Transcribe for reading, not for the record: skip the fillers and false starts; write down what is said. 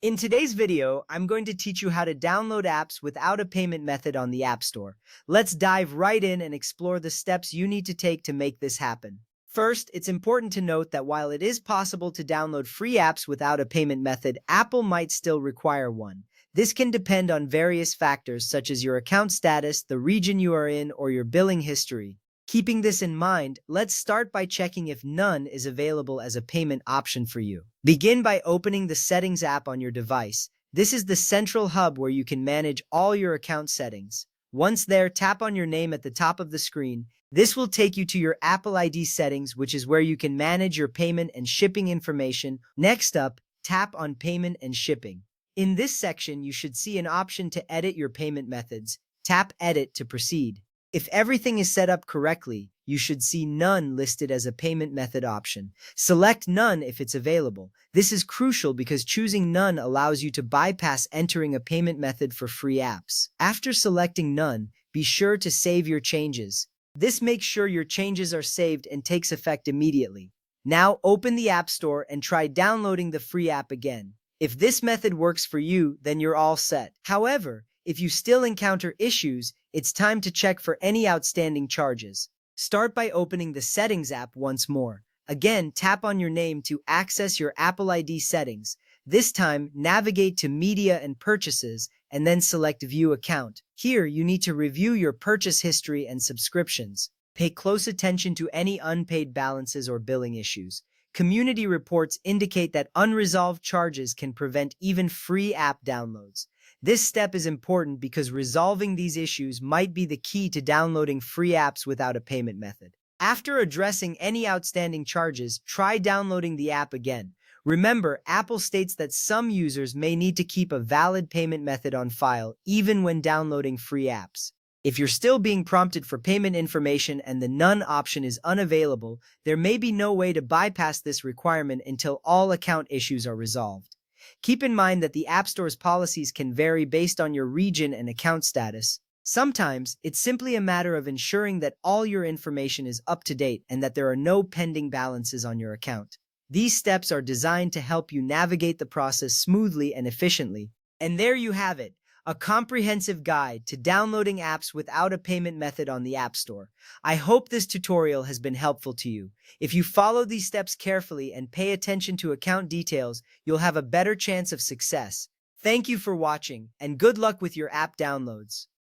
In today's video, I'm going to teach you how to download apps without a payment method on the App Store. Let's dive right in and explore the steps you need to take to make this happen. First, it's important to note that while it is possible to download free apps without a payment method, Apple might still require one. This can depend on various factors such as your account status, the region you are in, or your billing history. Keeping this in mind, let's start by checking if none is available as a payment option for you. Begin by opening the Settings app on your device. This is the central hub where you can manage all your account settings. Once there, tap on your name at the top of the screen. This will take you to your Apple ID settings, which is where you can manage your payment and shipping information. Next up, tap on Payment and Shipping. In this section, you should see an option to edit your payment methods. Tap Edit to proceed. If everything is set up correctly, you should see None listed as a payment method option. Select None if it's available. This is crucial because choosing None allows you to bypass entering a payment method for free apps. After selecting None, be sure to save your changes. This makes sure your changes are saved and takes effect immediately. Now open the App Store and try downloading the free app again. If this method works for you, then you're all set. However, if you still encounter issues, it's time to check for any outstanding charges. Start by opening the Settings app once more. Again, tap on your name to access your Apple ID settings. This time, navigate to Media and Purchases, and then select View Account. Here, you need to review your purchase history and subscriptions. Pay close attention to any unpaid balances or billing issues. Community reports indicate that unresolved charges can prevent even free app downloads. This step is important because resolving these issues might be the key to downloading free apps without a payment method. After addressing any outstanding charges, try downloading the app again. Remember, Apple states that some users may need to keep a valid payment method on file even when downloading free apps. If you're still being prompted for payment information and the None option is unavailable, there may be no way to bypass this requirement until all account issues are resolved. Keep in mind that the App Store's policies can vary based on your region and account status. Sometimes, it's simply a matter of ensuring that all your information is up to date and that there are no pending balances on your account. These steps are designed to help you navigate the process smoothly and efficiently. And there you have it, a comprehensive guide to downloading apps without a payment method on the App Store. I hope this tutorial has been helpful to you. If you follow these steps carefully and pay attention to account details, you'll have a better chance of success. Thank you for watching, and good luck with your app downloads.